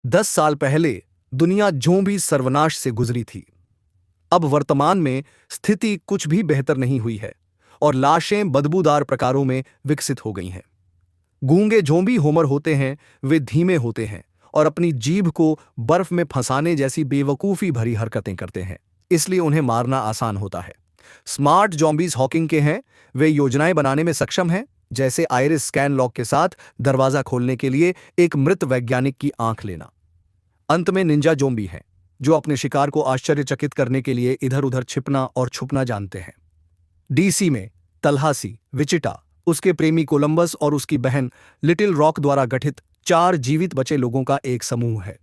10 साल पहले दुनिया जोंबी सर्वनाश से गुजरी थी। अब वर्तमान में स्थिति कुछ भी बेहतर नहीं हुई है और लाशें बदबूदार प्रकारों में विकसित हो गई हैं। गूंगे जोंबी होमर होते हैं, वे धीमे होते हैं और अपनी जीभ को बर्फ में फंसाने जैसी बेवकूफी भरी हरकतें करते हैं, इसलिए उन्हें मारना आसान होता है। स्मार्ट जॉम्बीज हॉकिंग के हैं, वे योजनाएं बनाने में सक्षम हैं, जैसे आइरिस स्कैन लॉक के साथ दरवाजा खोलने के लिए एक मृत वैज्ञानिक की आंख लेना। अंत में निंजा जोम्बी हैं, जो अपने शिकार को आश्चर्यचकित करने के लिए इधर उधर छिपना और छुपना जानते हैं। डीसी में तल्हासी, विचिटा, उसके प्रेमी कोलंबस और उसकी बहन लिटिल रॉक द्वारा गठित 4 जीवित बचे लोगों का एक समूह है।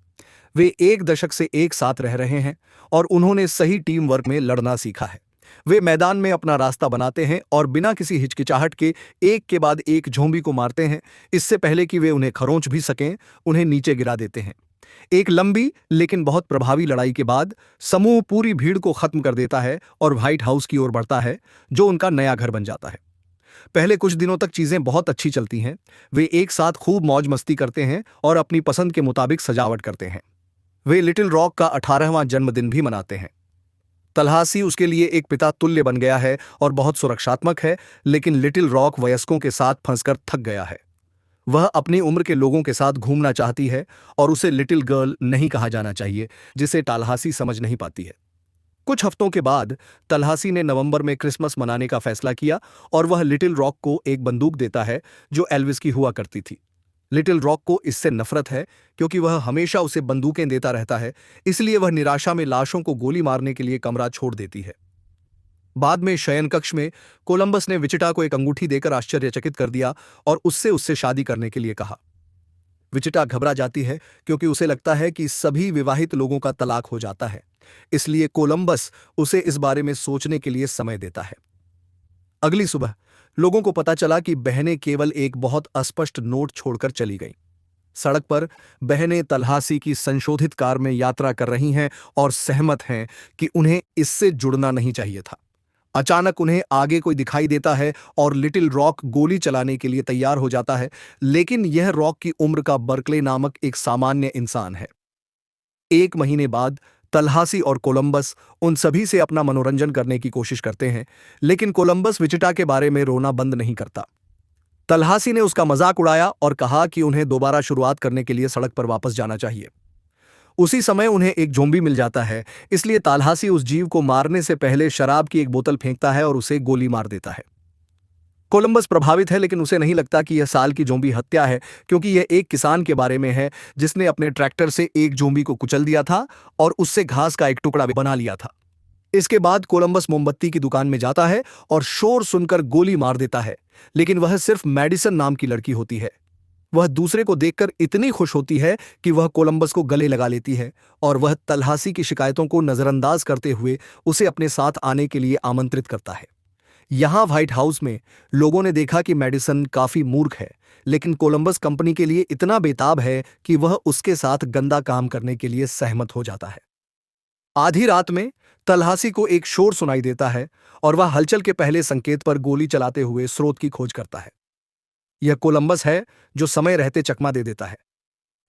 वे 1 दशक से एक साथ रह रहे हैं और उन्होंने सही टीम वर्क में लड़ना सीखा है। वे मैदान में अपना रास्ता बनाते हैं और बिना किसी हिचकिचाहट के एक के बाद एक झोंबी को मारते हैं। इससे पहले कि वे उन्हें खरोंच भी सकें, उन्हें नीचे गिरा देते हैं। एक लंबी लेकिन बहुत प्रभावी लड़ाई के बाद समूह पूरी भीड़ को खत्म कर देता है और व्हाइट हाउस की ओर बढ़ता है, जो उनका नया घर बन जाता है। पहले कुछ दिनों तक चीजें बहुत अच्छी चलती हैं। वे एक साथ खूब मौज मस्ती करते हैं और अपनी पसंद के मुताबिक सजावट करते हैं। वे लिटिल रॉक का 18वां जन्मदिन भी मनाते हैं। तल्हासी उसके लिए एक पिता तुल्य बन गया है और बहुत सुरक्षात्मक है, लेकिन लिटिल रॉक वयस्कों के साथ फंसकर थक गया है। वह अपनी उम्र के लोगों के साथ घूमना चाहती है और उसे लिटिल गर्ल नहीं कहा जाना चाहिए, जिसे तल्हासी समझ नहीं पाती है। कुछ हफ्तों के बाद तल्हासी ने नवंबर में क्रिसमस मनाने का फैसला किया और वह लिटिल रॉक को एक बंदूक देता है जो एल्विस की हुआ करती थी। लिटिल रॉक को इससे नफरत है क्योंकि वह हमेशा उसे बंदूकें देता रहता है, इसलिए वह निराशा में लाशों को गोली मारने के लिए कमरा छोड़ देती है। बाद में शयन कक्ष में कोलंबस ने विचिटा को एक अंगूठी देकर आश्चर्यचकित कर दिया और उससे शादी करने के लिए कहा। विचिटा घबरा जाती है क्योंकि उसे लगता है कि सभी विवाहित लोगों का तलाक हो जाता है, इसलिए कोलंबस उसे इस बारे में सोचने के लिए समय देता है। अगली सुबह लोगों को पता चला कि बहनें केवल एक बहुत अस्पष्ट नोट छोड़कर चली गईं। सड़क पर बहनें तल्हासी की संशोधित कार में यात्रा कर रही हैं और सहमत हैं कि उन्हें इससे जुड़ना नहीं चाहिए था। अचानक उन्हें आगे कोई दिखाई देता है और लिटिल रॉक गोली चलाने के लिए तैयार हो जाता है, लेकिन यह रॉक की उम्र का बर्कले नामक एक सामान्य इंसान है। 1 महीने बाद तल्हासी और कोलंबस उन सभी से अपना मनोरंजन करने की कोशिश करते हैं, लेकिन कोलंबस विचिटा के बारे में रोना बंद नहीं करता। तल्हासी ने उसका मजाक उड़ाया और कहा कि उन्हें दोबारा शुरुआत करने के लिए सड़क पर वापस जाना चाहिए। उसी समय उन्हें एक ज़ोंबी मिल जाता है, इसलिए तल्हासी उस जीव को मारने से पहले शराब की एक बोतल फेंकता है और उसे गोली मार देता है। कोलंबस प्रभावित है, लेकिन उसे नहीं लगता कि यह साल की ज़ोंबी हत्या है, क्योंकि यह एक किसान के बारे में है जिसने अपने ट्रैक्टर से एक ज़ोंबी को कुचल दिया था और उससे घास का एक टुकड़ा बना लिया था। इसके बाद कोलंबस मोमबत्ती की दुकान में जाता है और शोर सुनकर गोली मार देता है, लेकिन वह सिर्फ मैडिसन नाम की लड़की होती है। वह दूसरे को देखकर इतनी खुश होती है कि वह कोलंबस को गले लगा लेती है और वह तल्हासी की शिकायतों को नजरअंदाज करते हुए उसे अपने साथ आने के लिए आमंत्रित करता है। यहां व्हाइट हाउस में लोगों ने देखा कि मैडिसन काफी मूर्ख है, लेकिन कोलंबस कंपनी के लिए इतना बेताब है कि वह उसके साथ गंदा काम करने के लिए सहमत हो जाता है। आधी रात में तल्हासी को एक शोर सुनाई देता है और वह हलचल के पहले संकेत पर गोली चलाते हुए स्रोत की खोज करता है। यह कोलंबस है जो समय रहते चकमा दे देता है।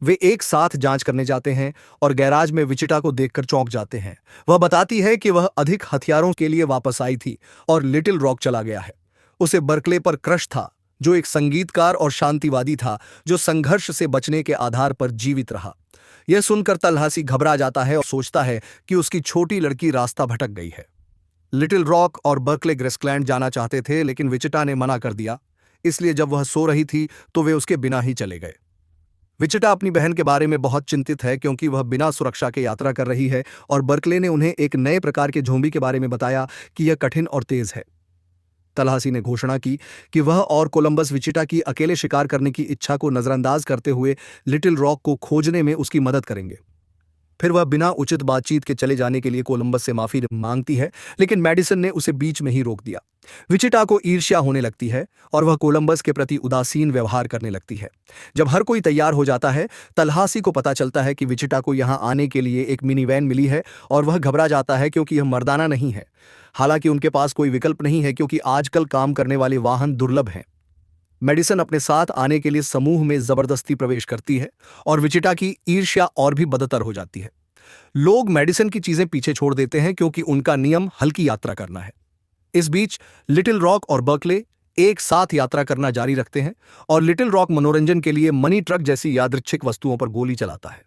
वे एक साथ जांच करने जाते हैं और गैराज में विचिटा को देखकर चौंक जाते हैं। वह बताती है कि वह अधिक हथियारों के लिए वापस आई थी और लिटिल रॉक चला गया है। उसे बर्कले पर क्रश था, जो एक संगीतकार और शांतिवादी था जो संघर्ष से बचने के आधार पर जीवित रहा। यह सुनकर तल्हासी घबरा जाता है और सोचता है कि उसकी छोटी लड़की रास्ता भटक गई है। लिटिल रॉक और बर्कले ग्रेसलैंड जाना चाहते थे, लेकिन विचिटा ने मना कर दिया, इसलिए जब वह सो रही थी तो वे उसके बिना ही चले गए। विचिटा अपनी बहन के बारे में बहुत चिंतित है क्योंकि वह बिना सुरक्षा के यात्रा कर रही है और बर्कले ने उन्हें एक नए प्रकार के ज़ोंबी के बारे में बताया कि यह कठिन और तेज है। तल्हासी ने घोषणा की कि वह और कोलंबस विचिटा की अकेले शिकार करने की इच्छा को नजरअंदाज करते हुए लिटिल रॉक को खोजने में उसकी मदद करेंगे। फिर वह बिना उचित बातचीत के चले जाने के लिए कोलंबस से माफी मांगती है, लेकिन मैडिसन ने उसे बीच में ही रोक दिया। विचिटा को ईर्ष्या होने लगती है और वह कोलंबस के प्रति उदासीन व्यवहार करने लगती है। जब हर कोई तैयार हो जाता है, तल्हासी को पता चलता है कि विचिटा को यहां आने के लिए एक मिनी वैन मिली है और वह घबरा जाता है क्योंकि यह मर्दाना नहीं है। हालांकि उनके पास कोई विकल्प नहीं है क्योंकि आजकल काम करने वाले वाहन दुर्लभ हैं। मेडिसन अपने साथ आने के लिए समूह में जबरदस्ती प्रवेश करती है और विचिटा की ईर्ष्या और भी बदतर हो जाती है। लोग मेडिसन की चीजें पीछे छोड़ देते हैं क्योंकि उनका नियम हल्की यात्रा करना है। इस बीच लिटिल रॉक और बर्कले एक साथ यात्रा करना जारी रखते हैं और लिटिल रॉक मनोरंजन के लिए मनी ट्रक जैसी यादृच्छिक वस्तुओं पर गोली चलाता है।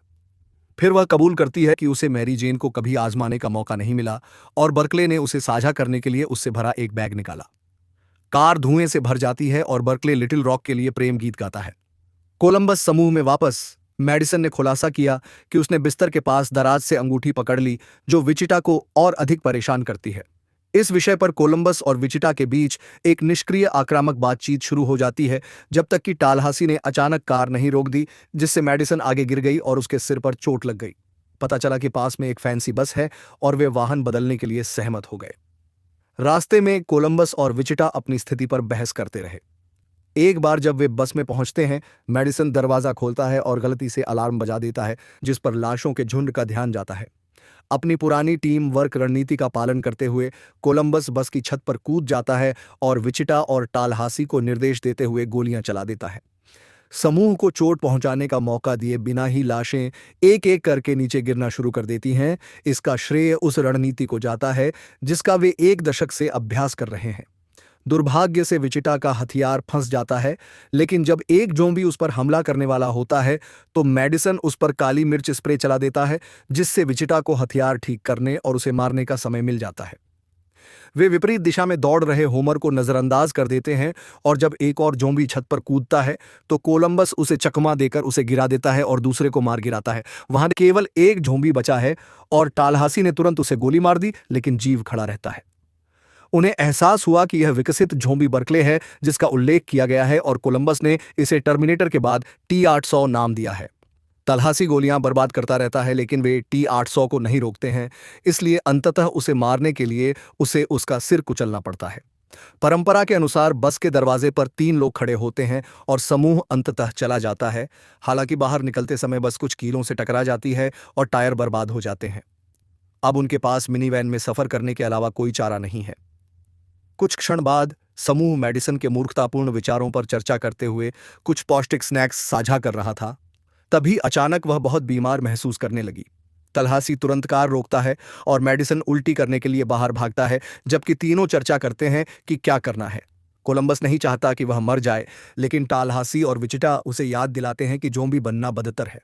फिर वह कबूल करती है कि उसे मैरी जेन को कभी आजमाने का मौका नहीं मिला और बर्कले ने उसे साझा करने के लिए उससे भरा एक बैग निकाला। कार धुएं से भर जाती है और बर्कले लिटिल रॉक के लिए प्रेम गीत गाता है। कोलंबस समूह में वापस मेडिसन ने खुलासा किया कि उसने बिस्तर के पास दराज से अंगूठी पकड़ ली जो विचिटा को और अधिक परेशान करती है। इस विषय पर कोलंबस और विचिटा के बीच एक निष्क्रिय आक्रामक बातचीत शुरू हो जाती है जब तक कि टालहासी ने अचानक कार नहीं रोक दी, जिससे मेडिसन आगे गिर गई और उसके सिर पर चोट लग गई। पता चला कि पास में एक फैंसी बस है और वे वाहन बदलने के लिए सहमत हो गए। रास्ते में कोलंबस और विचिटा अपनी स्थिति पर बहस करते रहे। एक बार जब वे बस में पहुंचते हैं, मेडिसन दरवाजा खोलता है और गलती से अलार्म बजा देता है, जिस पर लाशों के झुंड का ध्यान जाता है। अपनी पुरानी टीम वर्क रणनीति का पालन करते हुए कोलंबस बस की छत पर कूद जाता है और विचिटा और टालहासी को निर्देश देते हुए गोलियां चला देता है। समूह को चोट पहुंचाने का मौका दिए बिना ही लाशें एक एक करके नीचे गिरना शुरू कर देती हैं। इसका श्रेय उस रणनीति को जाता है जिसका वे एक दशक से अभ्यास कर रहे हैं। दुर्भाग्य से विचिटा का हथियार फंस जाता है, लेकिन जब एक जोम्बी उस पर हमला करने वाला होता है तो मेडिसन उस पर काली मिर्च स्प्रे चला देता है, जिससे विचिटा को हथियार ठीक करने और उसे मारने का समय मिल जाता है। वे विपरीत दिशा में दौड़ रहे होमर को नजरअंदाज कर देते हैं और जब एक और जोम्बी छत पर कूदता है तो कोलंबस उसे चकमा देकर उसे गिरा देता है और दूसरे को मार गिराता है। वहां केवल एक जोम्बी बचा है और टालहासी ने तुरंत उसे गोली मार दी, लेकिन जीव खड़ा रहता है। उन्हें एहसास हुआ कि यह विकसित जोम्बी बर्कले है जिसका उल्लेख किया गया है और कोलंबस ने इसे टर्मिनेटर के बाद T-800 नाम दिया है। तल्हासी गोलियां बर्बाद करता रहता है, लेकिन वे T-800 को नहीं रोकते हैं, इसलिए अंततः उसे मारने के लिए उसे उसका सिर कुचलना पड़ता है। परंपरा के अनुसार बस के दरवाजे पर 3 लोग खड़े होते हैं और समूह अंततः चला जाता है। हालांकि बाहर निकलते समय बस कुछ कीलों से टकरा जाती है और टायर बर्बाद हो जाते हैं। अब उनके पास मिनी वैन में सफर करने के अलावा कोई चारा नहीं है। कुछ क्षण बाद समूह मेडिसन के मूर्खतापूर्ण विचारों पर चर्चा करते हुए कुछ पौष्टिक स्नैक्स साझा कर रहा था। तभी अचानक वह बहुत बीमार महसूस करने लगी। तल्हासी तुरंत कार रोकता है और मेडिसन उल्टी करने के लिए बाहर भागता है, जबकि तीनों चर्चा करते हैं कि क्या करना है। कोलंबस नहीं चाहता कि वह मर जाए, लेकिन टालहासी और विचिटा उसे याद दिलाते हैं कि जोम्बी बनना बदतर है।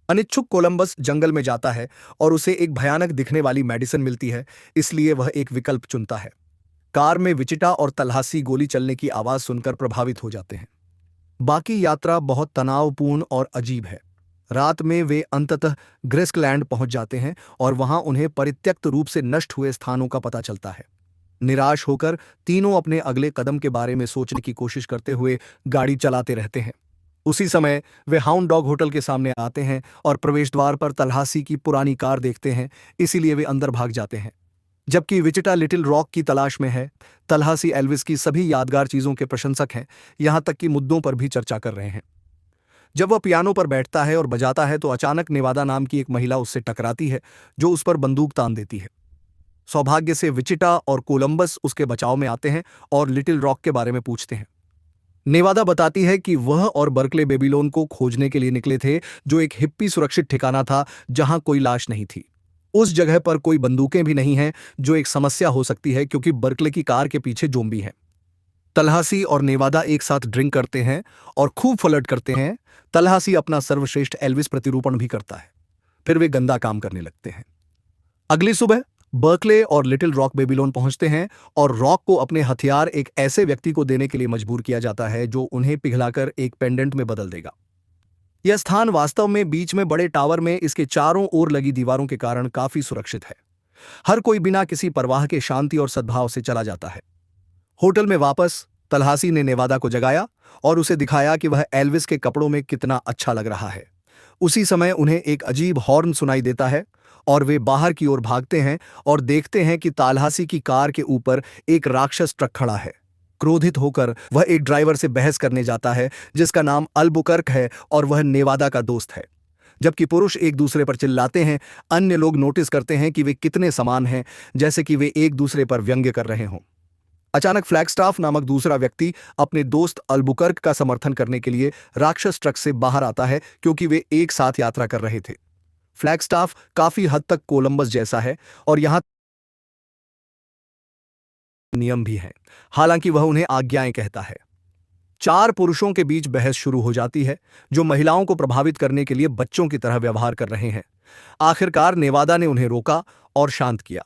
अनिच्छुक कोलंबस जंगल में जाता है और उसे एक भयानक दिखने वाली मेडिसन मिलती है, इसलिए वह एक विकल्प चुनता है। कार में विचिटा और तल्हासी गोली चलने की आवाज सुनकर प्रभावित हो जाते हैं। बाकी यात्रा बहुत तनावपूर्ण और अजीब है। रात में वे अंततः ग्रेस्कलैंड पहुंच जाते हैं और वहां उन्हें परित्यक्त रूप से नष्ट हुए स्थानों का पता चलता है। निराश होकर तीनों अपने अगले कदम के बारे में सोचने की कोशिश करते हुए गाड़ी चलाते रहते हैं। उसी समय वे हाउंड डॉग होटल के सामने आते हैं और प्रवेश द्वार पर तल्हासी की पुरानी कार देखते हैं, इसीलिए वे अंदर भाग जाते हैं। जबकि विचिटा लिटिल रॉक की तलाश में है, तल्हासी एल्विस की सभी यादगार चीजों के प्रशंसक हैं, यहां तक कि मुद्दों पर भी चर्चा कर रहे हैं। जब वह पियानो पर बैठता है और बजाता है तो अचानक नेवादा नाम की एक महिला उससे टकराती है, जो उस पर बंदूक तान देती है। सौभाग्य से विचिटा और कोलंबस उसके बचाव में आते हैं और लिटिल रॉक के बारे में पूछते हैं। नेवादा बताती है कि वह और बर्कले बेबीलोन को खोजने के लिए निकले थे, जो एक हिप्पी सुरक्षित ठिकाना था जहां कोई लाश नहीं थी। उस जगह पर कोई बंदूकें भी नहीं हैं, जो एक समस्या हो सकती है क्योंकि बर्कले की कार के पीछे जोम्बी है। तल्हासी और नेवादा एक साथ ड्रिंक करते हैं और खूब फ्लर्ट करते हैं। तल्हासी अपना सर्वश्रेष्ठ एल्विस प्रतिरूपण भी करता है। फिर वे गंदा काम करने लगते हैं। अगली सुबह बर्कले और लिटिल रॉक बेबीलोन पहुंचते हैं और रॉक को अपने हथियार एक ऐसे व्यक्ति को देने के लिए मजबूर किया जाता है जो उन्हें पिघलाकर एक पेंडेंट में बदल देगा। यह स्थान वास्तव में बीच में बड़े टावर में इसके चारों ओर लगी दीवारों के कारण काफी सुरक्षित है। हर कोई बिना किसी परवाह के शांति और सद्भाव से चला जाता है। होटल में वापस तल्हासी ने नेवादा को जगाया और उसे दिखाया कि वह एल्विस के कपड़ों में कितना अच्छा लग रहा है। उसी समय उन्हें एक अजीब हॉर्न सुनाई देता है और वे बाहर की ओर भागते हैं और देखते हैं कि तल्हासी की कार के ऊपर एक राक्षस ट्रक खड़ा है। क्रोधित होकर वह एक ड्राइवर से बहस करने जाता है जिसका नाम अल्बुकर्क है और वह नेवादा का दोस्त है। जबकि पुरुष एक दूसरे पर चिल्लाते हैं, अन्य लोग नोटिस करते हैं कि वे कितने समान हैं, जैसे कि वे एक दूसरे पर व्यंग्य कर रहे हों। अचानक फ्लैगस्टाफ नामक दूसरा व्यक्ति अपने दोस्त अल्बुकर्क का समर्थन करने के लिए राक्षस ट्रक से बाहर आता है क्योंकि वे एक साथ यात्रा कर रहे थे। फ्लैगस्टाफ काफी हद तक कोलंबस जैसा है और यहां नियम भी हैं, हालांकि वह उन्हें आज्ञाएं कहता है। चार पुरुषों के बीच बहस शुरू हो जाती है जो महिलाओं को प्रभावित करने के लिए बच्चों की तरह व्यवहार कर रहे हैं। आखिरकार नेवादा ने उन्हें रोका और शांत किया।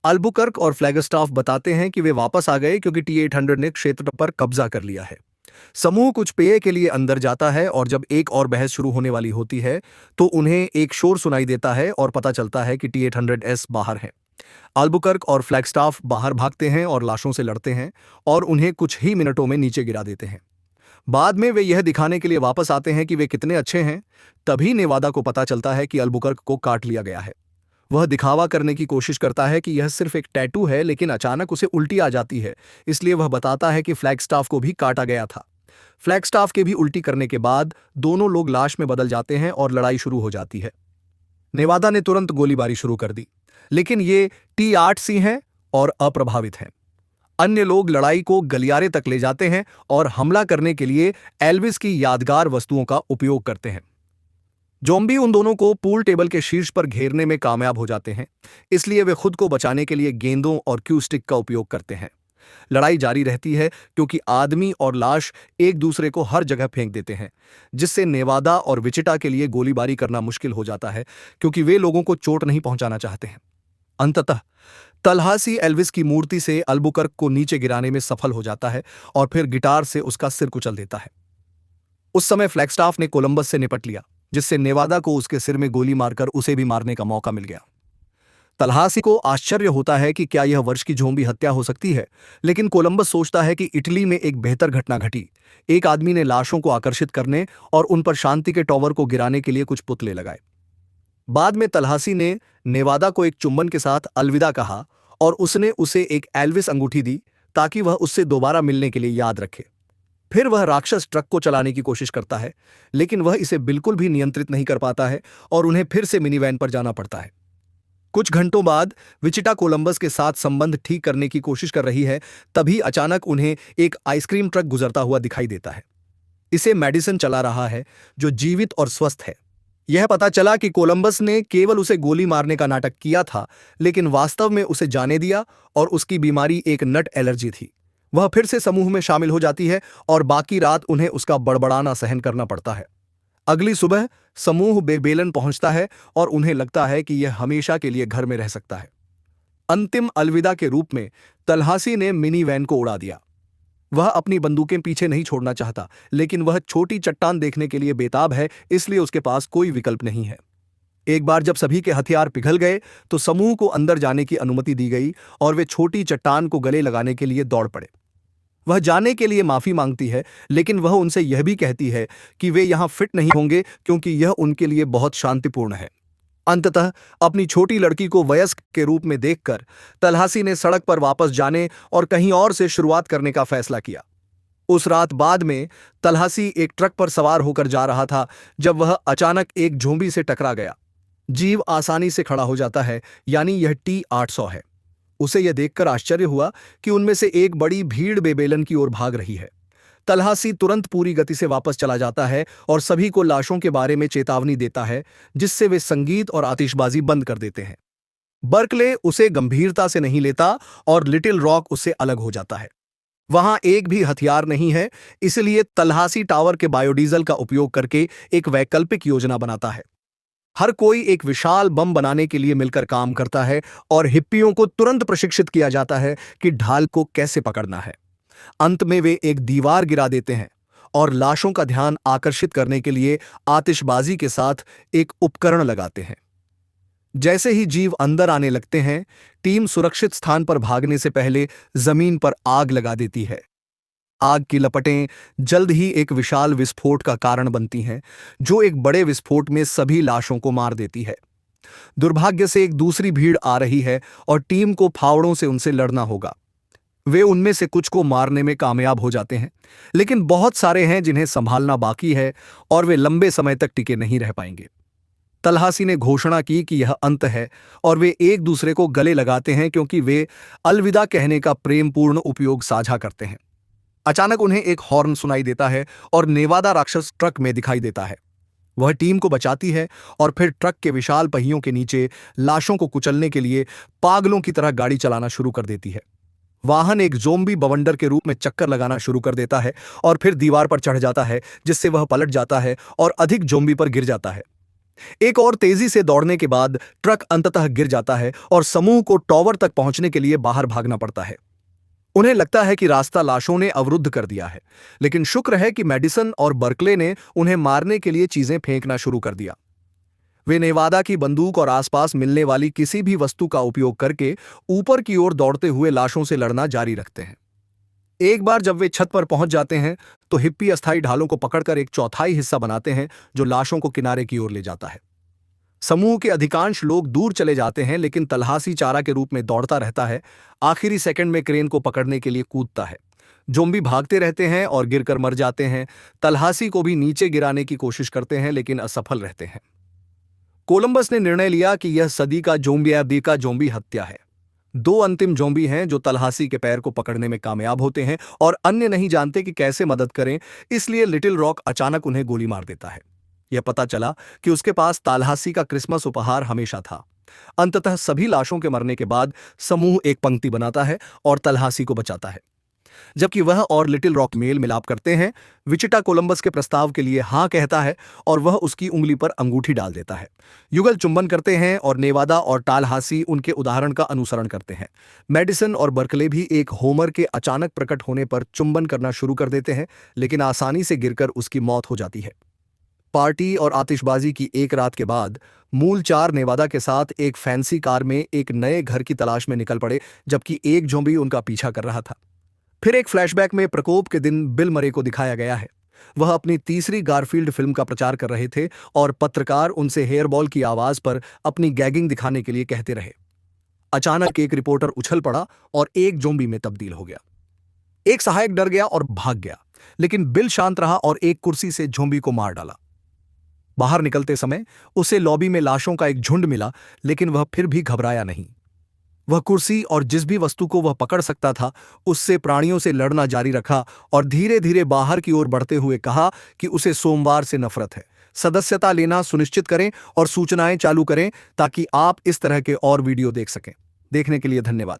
अल्बुकर्क और फ्लैगस्टाफ बताते हैं कि वे वापस आ गए क्योंकि T-800 ने क्षेत्र पर कब्जा कर लिया है। समूह कुछ पेय के लिए अंदर जाता है और जब एक और बहस शुरू होने वाली होती है तो उन्हें एक शोर सुनाई देता है और पता चलता है कि T-800S बाहर है। अल्बुकर्क और फ्लैगस्टाफ बाहर भागते हैं और लाशों से लड़ते हैं और उन्हें कुछ ही मिनटों में नीचे गिरा देते हैं। बाद में वे यह दिखाने के लिए वापस आते हैं कि वे कितने अच्छे हैं। तभी नेवादा को पता चलता है कि अल्बुकर्क को काट लिया गया है। वह दिखावा करने की कोशिश करता है कि यह सिर्फ एक टैटू है, लेकिन अचानक उसे उल्टी आ जाती है, इसलिए वह बताता है कि फ्लैगस्टाफ को भी काटा गया था। फ्लैगस्टाफ के भी उल्टी करने के बाद दोनों लोग लाश में बदल जाते हैं और लड़ाई शुरू हो जाती है। नेवादा ने तुरंत गोलीबारी शुरू कर दी, लेकिन ये T-8C हैं और अप्रभावित हैं। अन्य लोग लड़ाई को गलियारे तक ले जाते हैं और हमला करने के लिए एल्विस की यादगार वस्तुओं का उपयोग करते हैं। ज़ॉम्बी उन दोनों को पूल टेबल के शीर्ष पर घेरने में कामयाब हो जाते हैं, इसलिए वे खुद को बचाने के लिए गेंदों और क्यू स्टिक का उपयोग करते हैं। लड़ाई जारी रहती है क्योंकि आदमी और लाश एक दूसरे को हर जगह फेंक देते हैं, जिससे नेवादा और विचिटा के लिए गोलीबारी करना मुश्किल हो जाता है क्योंकि वे लोगों को चोट नहीं पहुंचाना चाहते हैं। अंततः तल्हासी एल्विस की मूर्ति से अल्बुकर्क को नीचे गिराने में सफल हो जाता है और फिर गिटार से उसका सिर कुचल देता है। उस समय फ्लैगस्टाफ ने कोलंबस से निपट लिया, जिससे नेवादा को उसके सिर में गोली मारकर उसे भी मारने का मौका मिल गया। तल्हासी को आश्चर्य होता है कि क्या यह वर्ष की ज़ॉम्बी हत्या हो सकती है, लेकिन कोलंबस सोचता है कि इटली में एक बेहतर घटना घटी। एक आदमी ने लाशों को आकर्षित करने और उन पर शांति के टॉवर को गिराने के लिए कुछ पुतले लगाए। बाद में तल्हासी ने नेवादा को एक चुंबन के साथ अलविदा कहा और उसने उसे एक एल्विस अंगूठी दी ताकि वह उससे दोबारा मिलने के लिए याद रखे। फिर वह राक्षस ट्रक को चलाने की कोशिश करता है, लेकिन वह इसे बिल्कुल भी नियंत्रित नहीं कर पाता है और उन्हें फिर से मिनीवैन पर जाना पड़ता है। कुछ घंटों बाद विचिटा कोलंबस के साथ संबंध ठीक करने की कोशिश कर रही है, तभी अचानक उन्हें एक आइसक्रीम ट्रक गुजरता हुआ दिखाई देता है। इसे मेडिसन चला रहा है, जो जीवित और स्वस्थ है। यह पता चला कि कोलंबस ने केवल उसे गोली मारने का नाटक किया था, लेकिन वास्तव में उसे जाने दिया और उसकी बीमारी एक नट एलर्जी थी। वह फिर से समूह में शामिल हो जाती है और बाकी रात उन्हें उसका बड़बड़ाना सहन करना पड़ता है। अगली सुबह समूह बेबेलन पहुंचता है और उन्हें लगता है कि यह हमेशा के लिए घर में रह सकता है। अंतिम अलविदा के रूप में तल्हासी ने मिनी वैन को उड़ा दिया। वह अपनी बंदूकें पीछे नहीं छोड़ना चाहता, लेकिन वह छोटी चट्टान देखने के लिए बेताब है, इसलिए उसके पास कोई विकल्प नहीं है। एक बार जब सभी के हथियार पिघल गए तो समूह को अंदर जाने की अनुमति दी गई और वे छोटी चट्टान को गले लगाने के लिए दौड़ पड़े। वह जाने के लिए माफी मांगती है, लेकिन वह उनसे यह भी कहती है कि वे यहां फिट नहीं होंगे क्योंकि यह उनके लिए बहुत शांतिपूर्ण है। अंततः अपनी छोटी लड़की को वयस्क के रूप में देखकर तल्हासी ने सड़क पर वापस जाने और कहीं और से शुरुआत करने का फैसला किया। उस रात बाद में तल्हासी एक ट्रक पर सवार होकर जा रहा था जब वह अचानक एक ज़ॉम्बी से टकरा गया। जीव आसानी से खड़ा हो जाता है, यानी यह T-800 है। उसे यह देखकर आश्चर्य हुआ कि उनमें से एक बड़ी भीड़ बेबेलन की ओर भाग रही है। तल्हासी तुरंत पूरी गति से वापस चला जाता है और सभी को लाशों के बारे में चेतावनी देता है, जिससे वे संगीत और आतिशबाजी बंद कर देते हैं। बर्कले उसे गंभीरता से नहीं लेता और लिटिल रॉक उससे अलग हो जाता है। वहां एक भी हथियार नहीं है, इसलिए तल्हासी टावर के बायोडीजल का उपयोग करके एक वैकल्पिक योजना बनाता है। हर कोई एक विशाल बम बनाने के लिए मिलकर काम करता है और हिप्पियों को तुरंत प्रशिक्षित किया जाता है कि ढाल को कैसे पकड़ना है। अंत में वे एक दीवार गिरा देते हैं और लाशों का ध्यान आकर्षित करने के लिए आतिशबाजी के साथ एक उपकरण लगाते हैं। जैसे ही जीव अंदर आने लगते हैं, टीम सुरक्षित स्थान पर भागने से पहले जमीन पर आग लगा देती है। आग की लपटें जल्द ही एक विशाल विस्फोट का कारण बनती हैं, जो एक बड़े विस्फोट में सभी लाशों को मार देती है। दुर्भाग्य से एक दूसरी भीड़ आ रही है और टीम को फावड़ों से उनसे लड़ना होगा। वे उनमें से कुछ को मारने में कामयाब हो जाते हैं, लेकिन बहुत सारे हैं जिन्हें संभालना बाकी है और वे लंबे समय तक टिके नहीं रह पाएंगे। तल्हासी ने घोषणा की कि यह अंत है और वे एक दूसरे को गले लगाते हैं क्योंकि वे अलविदा कहने का प्रेमपूर्ण उपयोग साझा करते हैं। अचानक उन्हें एक हॉर्न सुनाई देता है और नेवादा राक्षस ट्रक में दिखाई देता है। वह टीम को बचाती है और फिर ट्रक के विशाल पहियों के नीचे लाशों को कुचलने के लिए पागलों की तरह गाड़ी चलाना शुरू कर देती है। वाहन एक ज़ोंबी बवंडर के रूप में चक्कर लगाना शुरू कर देता है और फिर दीवार पर चढ़ जाता है, जिससे वह पलट जाता है और अधिक ज़ोंबी पर गिर जाता है। एक और तेजी से दौड़ने के बाद ट्रक अंततः गिर जाता है और समूह को टॉवर तक पहुंचने के लिए बाहर भागना पड़ता है। उन्हें लगता है कि रास्ता लाशों ने अवरुद्ध कर दिया है, लेकिन शुक्र है कि मेडिसन और बर्कले ने उन्हें मारने के लिए चीजें फेंकना शुरू कर दिया। वे नेवादा की बंदूक और आसपास मिलने वाली किसी भी वस्तु का उपयोग करके ऊपर की ओर दौड़ते हुए लाशों से लड़ना जारी रखते हैं। एक बार जब वे छत पर पहुंच जाते हैं तो हिप्पी अस्थायी ढालों को पकड़कर एक चौथाई हिस्सा बनाते हैं जो लाशों को किनारे की ओर ले जाता है। समूह के अधिकांश लोग दूर चले जाते हैं, लेकिन तल्हासी चारा के रूप में दौड़ता रहता है। आखिरी सेकंड में क्रेन को पकड़ने के लिए कूदता है। जोम्बी भागते रहते हैं और गिरकर मर जाते हैं। तल्हासी को भी नीचे गिराने की कोशिश करते हैं, लेकिन असफल रहते हैं। कोलंबस ने निर्णय लिया कि यह सदी का जोम्बी हत्या है। दो अंतिम जोम्बी हैं जो तल्हासी के पैर को पकड़ने में कामयाब होते हैं और अन्य नहीं जानते कि कैसे मदद करें, इसलिए लिटिल रॉक अचानक उन्हें गोली मार देता है। यह पता चला कि उसके पास ताल्हासी का क्रिसमस उपहार हमेशा था। अंततः सभी लाशों के मरने के बाद समूह एक पंक्ति बनाता है और तल्हासी को बचाता है। जबकि वह और लिटिल रॉक मेल मिलाप करते हैं, विचिटा कोलंबस के प्रस्ताव के लिए हाँ कहता है और वह उसकी उंगली पर अंगूठी डाल देता है। युगल चुंबन करते हैं और नेवादा और ताल्हासी उनके उदाहरण का अनुसरण करते हैं। मेडिसन और बर्कले भी एक होमर के अचानक प्रकट होने पर चुंबन करना शुरू कर देते हैं, लेकिन आसानी से गिरकर उसकी मौत हो जाती है। पार्टी और आतिशबाजी की एक रात के बाद मूल चार नेवादा के साथ एक फैंसी कार में एक नए घर की तलाश में निकल पड़े, जबकि एक ज़ॉम्बी उनका पीछा कर रहा था। फिर एक फ्लैशबैक में प्रकोप के दिन बिल मरे को दिखाया गया है। वह अपनी तीसरी गारफील्ड फिल्म का प्रचार कर रहे थे और पत्रकार उनसे हेयरबॉल की आवाज पर अपनी गैगिंग दिखाने के लिए कहते रहे। अचानक एक रिपोर्टर उछल पड़ा और एक ज़ॉम्बी में तब्दील हो गया। एक सहायक डर गया और भाग गया, लेकिन बिल शांत रहा और एक कुर्सी से ज़ॉम्बी को मार डाला। बाहर निकलते समय उसे लॉबी में लाशों का एक झुंड मिला, लेकिन वह फिर भी घबराया नहीं। वह कुर्सी और जिस भी वस्तु को वह पकड़ सकता था उससे प्राणियों से लड़ना जारी रखा और धीरे धीरे बाहर की ओर बढ़ते हुए कहा कि उसे सोमवार से नफरत है। सदस्यता लेना सुनिश्चित करें और सूचनाएं चालू करें ताकि आप इस तरह के और वीडियो देख सकें। देखने के लिए धन्यवाद।